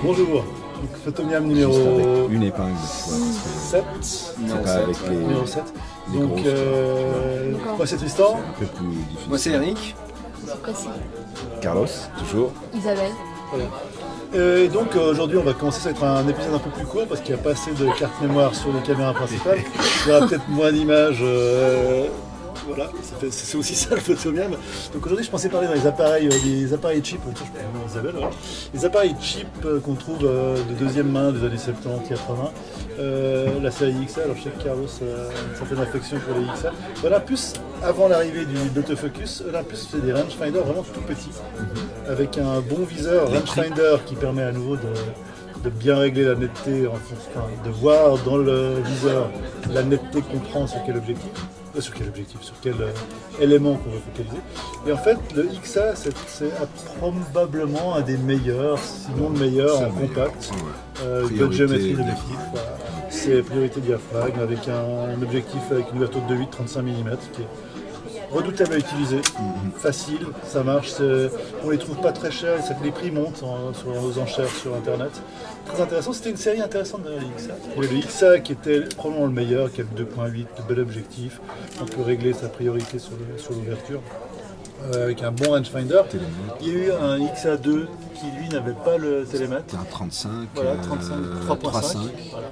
Bonjour, donc Photomiam numéro une épingle, tu vois, 7. c'est pas avec les, Numéro 7. les Donc, grosses, moi c'est Tristan. un peu plus difficile. Moi c'est Eric. Précis. Carlos, toujours. Isabelle. Voilà. Et donc aujourd'hui on va commencer, ça va être un épisode un peu plus court parce qu'il n'y a pas assez de cartes mémoire sur les caméras principales. Il y aura peut-être moins d'images. Voilà, c'est aussi ça le Photomiam. Donc aujourd'hui je pensais parler dans les appareils cheap, je peux nommer Isabelle, voilà. Les appareils cheap qu'on trouve de deuxième main des années 70-80, la série XA. Alors je sais que Carlos a une certaine affection pour les XA. Olympus, avant l'arrivée de l'autofocus, Olympus fait des rangefinders vraiment tout petits, avec un bon viseur rangefinder qui permet à nouveau de bien régler la netteté, de voir dans le viseur la netteté qu'on prend sur quel objectif, sur quel élément qu'on veut focaliser. Et en fait, le XA, c'est probablement un des meilleurs, sinon le meilleur en compact, de géométrie d'objectif. Voilà. C'est priorité diaphragme avec un objectif avec une ouverture de 2.8 35 mm qui est redoutable à utiliser, facile, ça marche, on les trouve pas très chers, les prix montent aux enchères sur internet. Très intéressant, c'était une série intéressante derrière les XA. Il y avait le XA qui était probablement le meilleur, qui avait 2.8, de bel objectif, on peut régler sa priorité sur l'ouverture. Avec un bon rangefinder. Il y a eu un XA2 qui lui n'avait pas le télémètre. Un 35, voilà, 3.5. Voilà.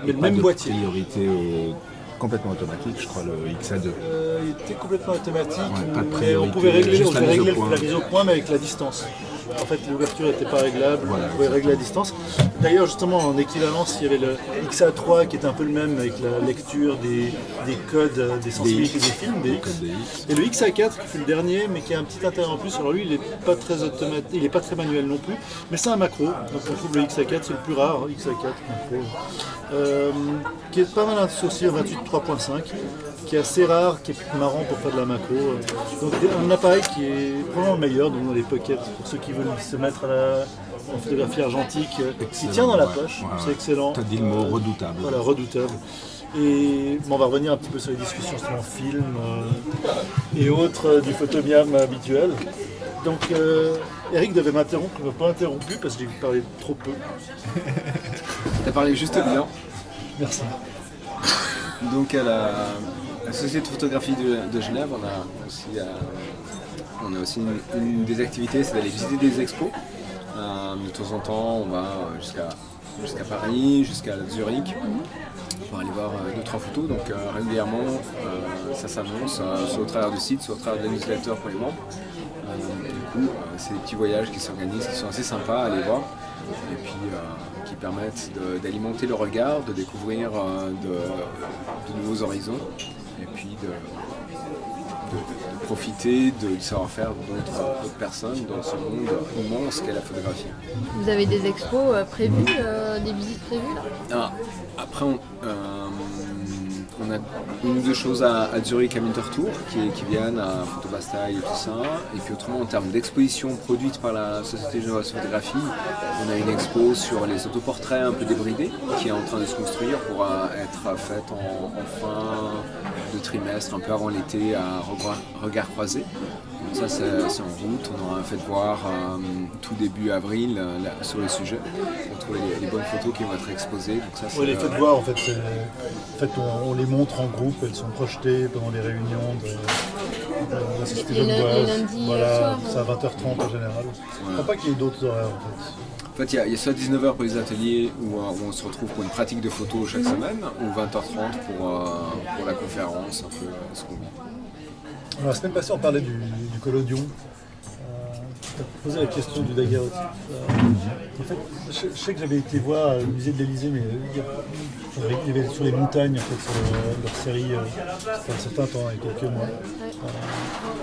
Mais le même de boîtier. Priorité complètement automatique, je crois, le XA2. Il était complètement automatique, pas de mais priorité, on pouvait régler juste la mise au point mais avec la distance. En fait, l'ouverture n'était pas réglable, on pouvait régler la distance. D'ailleurs, justement, en équivalence, il y avait le XA3 qui était un peu le même avec la lecture des codes, des sensibilités des films, des X. Et le XA4 qui fut le dernier, mais qui a un petit intérêt en plus. Alors lui, il n'est pas très automatique, il n'est pas très manuel non plus, mais c'est un macro. Donc on trouve le XA4, c'est le plus rare, XA4 macro, qui est pas mal associé au 28.3.5, qui est assez rare, qui est plus marrant pour faire de la macro. Donc un appareil qui est probablement le meilleur dans les pockets, pour ceux qui veulent se mettre en photographie argentique, qui tient dans la poche, c'est excellent. Tu as dit le mot redoutable. Voilà, redoutable. Et on va revenir un petit peu sur les discussions sur le film et autres du Photomiam habituel. Donc Eric devait m'interrompre, il ne m'a pas interrompu parce que j'ai parlé trop peu. T'as parlé juste bien. Merci. Donc à la Société de photographie de Genève, on a aussi une des activités, c'est d'aller visiter des expos. De temps en temps, on va jusqu'à Paris, jusqu'à Zurich, pour aller voir 2-3 photos. Donc régulièrement, ça s'annonce soit au travers du site, soit au travers des newsletters pour les membres. Du coup, c'est des petits voyages qui s'organisent, qui sont assez sympas à aller voir, et puis qui permettent d'alimenter le regard, de découvrir de nouveaux horizons, et puis de profiter du savoir-faire d'autres personnes dans ce monde immense qu'est la photographie. Vous avez des expos prévues, des visites prévues là? Après, on a une ou deux choses à Zurich à Winterthur qui viennent à Photobastei et tout ça. Et puis autrement, en termes d'exposition produite par la Société Genevoise de Photographie, on a une expo sur les autoportraits un peu débridés qui est en train de se construire pour être faite en fin de trimestre, un peu avant l'été, à regard croisé. Donc ça, c'est en route. On aura un fait de voir tout début avril sur le sujet pour trouver les bonnes photos qui vont être exposées. Donc ça, les faits de voir, en fait, on les montre en groupe, elles sont projetées pendant les réunions de la Société Genevoise. Les lundis voilà, soir, c'est à 20h30 en général. Je ne crois pas qu'il y ait d'autres horaires en fait. En fait, il y a soit 19h pour les ateliers où on se retrouve pour une pratique de photo chaque semaine, ou 20h30 pour la conférence, un peu ce qu'on vit. Alors, la semaine passée, on parlait du collodion. Tu as posé la question du daguerreotype. En fait, je sais que j'avais été voir le musée de l'Élysée, mais il y avait sur les montagnes, en fait, sur leur série, c'était un certain temps, il y a quelques mois.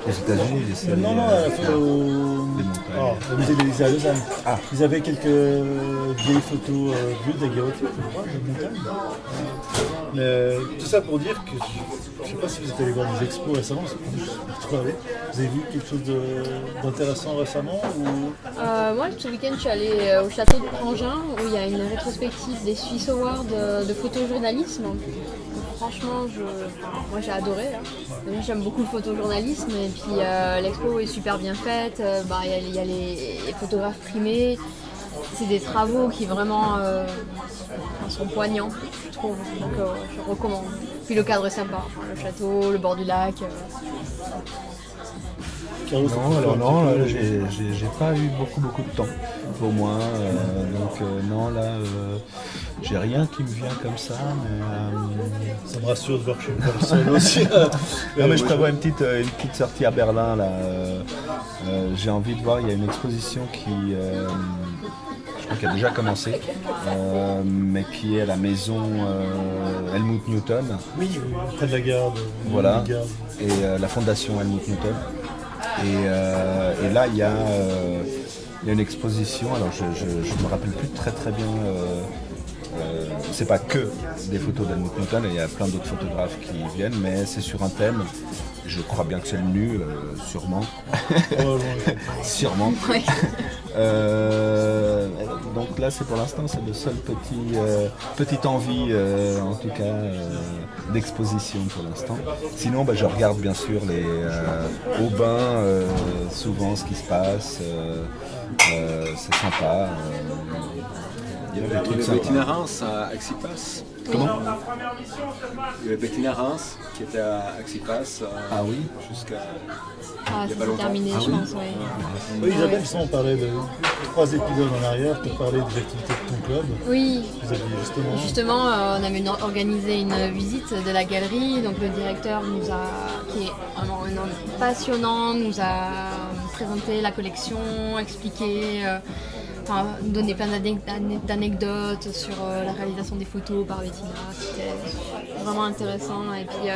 Aux États-Unis, les séries. Non, au musée de l'Élysée à Lausanne. Ils avaient quelques vieilles photos vues de daguerreotype, je crois, de montagne. Mais tout ça pour dire que je ne sais pas si vous êtes allé voir des expos récemment, vous avez vu quelque chose d'intéressant récemment Moi, ce week-end, je suis allée au château de Prangin où il y a une rétrospective des Swiss Awards de photojournalisme. franchement, moi j'ai adoré. Là. Déjà, j'aime beaucoup le photojournalisme et puis l'expo est super bien faite. Il y a les photographes primés. C'est des travaux qui vraiment sont poignants, je trouve. Donc je recommande. Puis le cadre est sympa. Le château, le bord du lac. Carlos, Non, alors non, là, j'ai pas eu beaucoup de temps pour moi. Non, là, j'ai rien qui me vient comme ça. Mais, ça me rassure de voir que je suis pas le seul aussi. non, mais je prévois une petite sortie à Berlin. Là. J'ai envie de voir, il y a une exposition qui... je crois qu'elle a déjà commencé, mais qui est à la maison Helmut Newton. Oui, près de la gare. Voilà. De la gare. Et la fondation Helmut Newton. Et là, il y a une exposition. Alors, je me rappelle plus très bien. C'est pas que des photos d'Helmut Newton, il y a plein d'autres photographes qui viennent, mais c'est sur un thème. Je crois bien que c'est le nu, sûrement. Sûrement. Ouais. Donc là, c'est pour l'instant, c'est le seul petite envie, en tout cas, d'exposition pour l'instant. Sinon, je regarde bien sûr au bain, souvent ce qui se passe. C'est sympa. Il y a des trucs le sympas. Bettina Reims à Axipas. Comment ? Le Bettina Reims qui était à Axipas Ah oui. jusqu'à... Ah, Il y a pas c'est longtemps. terminé, Ah je oui. pense. Ouais. Oui, Isabelle, on parlait de 3 épisodes en arrière pour parler des activités de ton club. Oui, Vous aviez justement... justement, on avait organisé une visite de la galerie. Donc le directeur qui est vraiment un homme passionnant, nous a présenté la collection, expliqué, donné plein d'anecdotes sur la réalisation des photos par Bettina. C'était vraiment intéressant. Et puis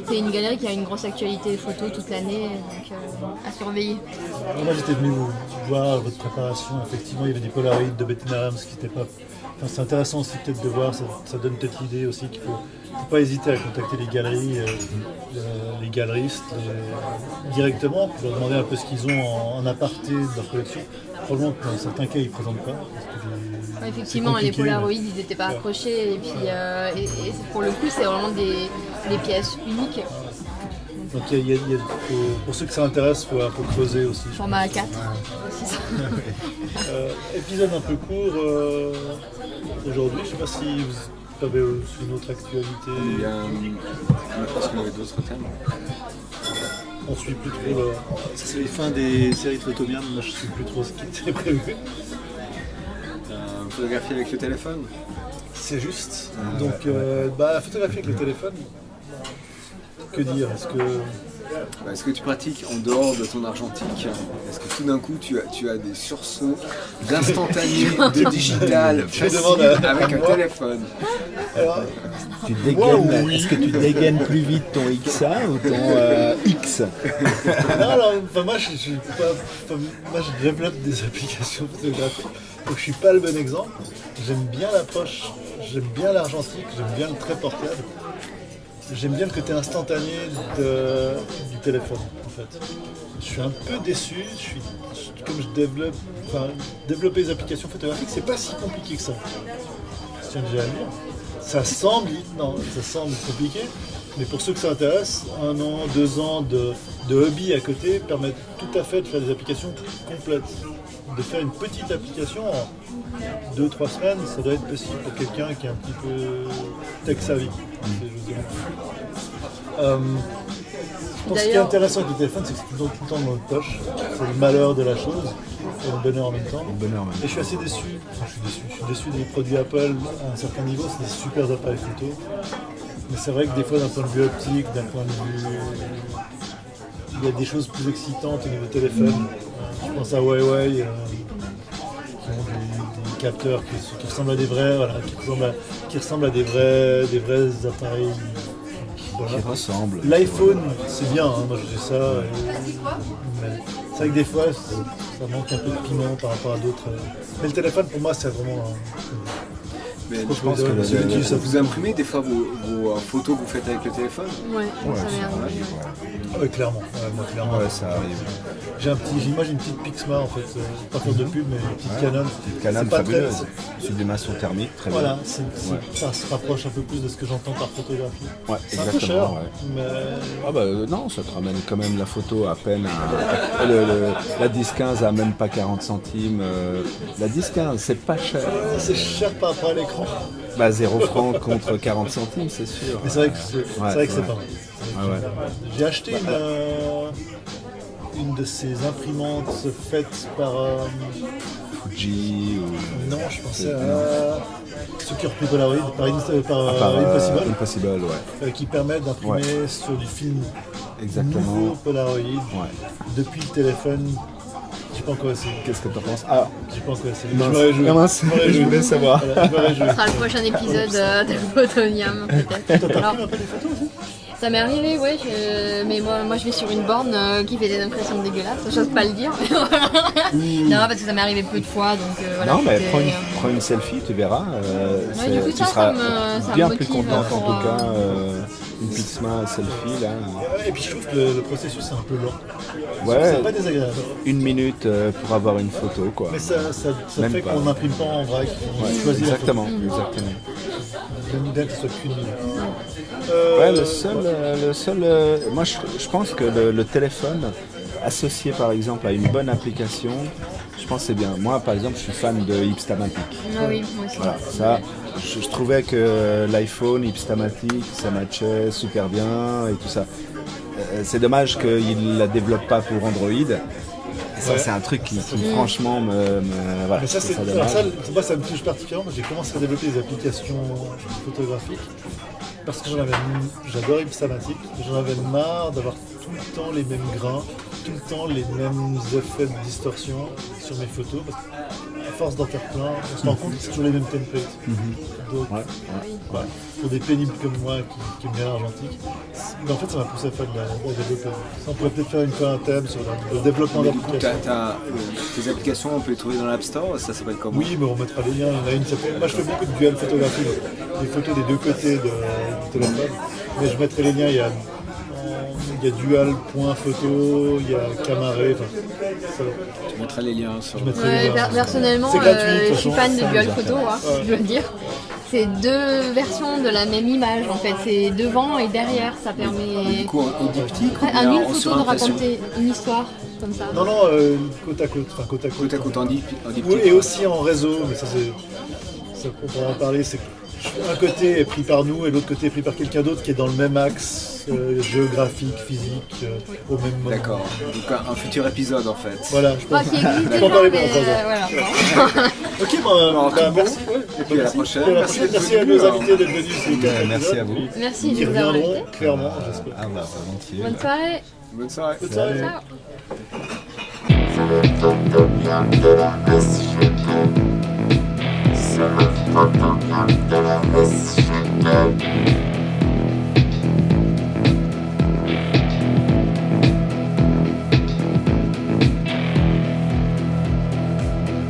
c'est une galerie qui a une grosse actualité photo toute l'année, donc à surveiller. Alors moi j'étais venu vous voir votre préparation, effectivement il y avait des Polaroids de Bettina Reims qui n'étaient pas... Enfin, c'est intéressant aussi peut-être de voir, ça donne peut-être l'idée aussi qu'il ne faut pas hésiter à contacter les galeries, les galeristes directement pour leur demander un peu ce qu'ils ont en aparté de leur collection. Probablement que dans certains cas ils ne présentent pas. Parce que Effectivement, c'est les compliqué. Polaroids ils n'étaient pas accrochés et puis et pour le coup c'est vraiment des pièces uniques. Donc pour ceux que ça intéresse, il faut un peu creuser aussi. Format A4. C'est ça. Épisode un peu court aujourd'hui, je ne sais pas si vous avez aussi une autre actualité. Je pense qu'on avait d'autres thèmes. On suit plus trop ça c'est les fins des séries de Photomiam, moi je ne suis plus trop ce qui était prévu. Photographier avec le téléphone. C'est juste. Donc photographier avec le téléphone, que dire? Est-ce que tu pratiques en dehors de ton argentique? Est-ce que tout d'un coup tu as des sursauts d'instantané, de digital, facile avec un téléphone? Alors, Tu dégaines, est-ce que tu dégaines plus vite ton XA ou ton X? non, alors, moi je développe des applications photographiques, donc je suis pas le bon exemple. J'aime bien l'approche, j'aime bien l'argentique, j'aime bien le trait portable. J'aime bien le côté instantané du téléphone, en fait. Je suis un peu déçu, comme je développer des applications photographiques, c'est pas si compliqué que ça. Je tiens déjà à le dire. Ça semble compliqué, mais pour ceux que ça intéresse, 1 an, 2 ans de hobby à côté permettent tout à fait de faire des applications complètes. De faire une petite application en 2-3 semaines, ça doit être possible pour quelqu'un qui est un petit peu tech savvy. Je pense que ce qui est intéressant avec le téléphone, c'est que c'est tout le temps dans notre poche. C'est le malheur de la chose et le bonheur en même temps. Et je suis assez déçu. Je suis déçu des produits Apple à un certain niveau, c'est des super appareils photo. Mais c'est vrai que des fois, d'un point de vue optique, d'un point de vue... Il y a des choses plus excitantes au niveau téléphone. Je pense à Huawei, qui ont des capteurs qui ressemblent à des vrais, qui ressemblent à des vrais appareils. Voilà. Qui ressemble. L'iPhone, c'est bien, moi j'ai ça. Mais c'est vrai que des fois, ça manque un peu de piment par rapport à d'autres. Mais le téléphone, pour moi, c'est vraiment. Mais Je je pense que c'est utile, ça. vous imprimez des fois vos photos que vous faites avec le téléphone. Ouais, Ouais, ça ça m'est arrive, arrivé. ouais. Ouais, clairement. Ouais, moi, clairement. Ouais, ça arrive. Moi j'ai une petite Pixma en fait, pas faire de pub, mais une petite Canon. Petite Canon C'est pas très- fabuleuse. Sublimation thermique, très Voilà, bien. ça se rapproche un peu plus de ce que j'entends par photographie. Ouais, C'est un peu cher, exactement. Ouais. mais Ah bah non, ça te ramène quand même la photo à peine à... la 10-15 à même pas 40 centimes. La 10-15, c'est pas cher. c'est cher par rapport à l'écran. Bah 0 francs contre 40 centimes, c'est sûr. Mais c'est vrai que c'est Ouais, vrai que c'est ouais. pas mal. Ah ouais. J'ai acheté une de ces imprimantes faites par. Fuji ou... Non, je pensais à. Ceux qui ont repris Polaroid, par Impossible, Impossible, ouais. qui permettent d'imprimer sur du film Exactement. nouveau Polaroid Ouais. depuis le téléphone. J'ai pas encore essayé. Qu'est-ce que t'en penses? Ah, J'ai pas encore essayé. mince. Je me réjouis. Ah, mince. Je me réjouis. Je voulais savoir. Voilà, je me réjouis. Ce sera le prochain épisode de Photonium, peut-être. Alors, Un peu des photos aussi. ça m'est arrivé, ouais, mais moi je vais sur une borne qui fait des impressions dégueulasses, j'ose pas le dire. Non, parce que ça m'est arrivé peu de fois, donc voilà. non, mais c'était, prends une selfie, tu verras. du coup, tu ça seras me bien motive plus contente en pour, tout cas. Une Pixma selfie là. Et puis je trouve que le processus est un peu lent. Ouais, C'est pas désagréable. 1 minute pour avoir une photo quoi. Mais ça Même fait pas. qu'on n'imprime pas en vrac. On Ouais, choisit la photo. exactement, exactement. J'aime bien que ce soit qu'une minute. Ouais, le seul moi je pense que le téléphone associé par exemple à une bonne application, je pense que c'est bien. Moi par exemple je suis fan de Hipstamatic. Ah oui, moi aussi. Voilà, ça, je trouvais que l'iPhone Hipstamatic, ça matchait super bien et tout ça. C'est dommage qu'il ne la développe pas pour Android. Et ça, Ouais. c'est un truc qui franchement voilà, Mais ça, je trouve c'est, dommage. alors ça, moi, ça me touche particulièrement. J'ai commencé à développer des applications photographiques parce que j'adore Hipstamatic. J'en avais marre d'avoir tout le temps les mêmes grains, tout le temps les mêmes effets de distorsion sur mes photos. Parce qu'à force d'en faire plein, on se rend compte que c'est toujours les mêmes templates. Donc, Ouais, ouais. pour des pénibles comme moi qui aiment bien l'argentique, mais en fait, ça m'a poussé à faire de la développer. Ça, on pourrait peut-être faire une fois un thème sur le développement Mais du coup, d'applications. tes applications, on peut les trouver dans l'App Store, ça s'appelle comment? Oui, mais on mettra les liens. Il y en a une qui s'appelle. Moi, je fais beaucoup de dual photographie, des photos des deux côtés du téléphone. Mais je mettrai les liens. Il y a dual.photo, il y a Camaré. Enfin, ça, Tu mettras les liens sur je mettrai Ouais, les liens. personnellement, C'est gratuit, de toute je suis façon. fan de Dual Ouais. Photo, hein, je dois dire. C'est deux versions de la même image en fait, c'est devant et derrière, ça Du permet coup, en diptyque, ou en bien une en photo de surimpression? raconter une histoire comme ça. Non, non, côte à côte. Enfin, côte à côte. Côte à côte en diptyque. Oui, et aussi en réseau, mais ça, on pourra en parler. C'est que un côté est pris par nous et l'autre côté est pris par quelqu'un d'autre qui est dans le même axe géographique, physique, au même moment. D'accord, donc un futur épisode en fait. Voilà, je Enfin, pense. qui existe Je peux déjà, en parler mais pendant 3 heures. voilà. Ok, Alors, tout bon. merci. Ouais, Et puis à la prochaine. Merci d'être Merci à venu, nos alors. invités d'être venus. sur le Merci épisode. à vous. Merci Qui de nous avoir reviendront, invités. clairement, j'espère. Ah bah volontiers. Bonne soirée. Bonne soirée. Bonne soirée. Ciao. C'est le photonium de la SGP.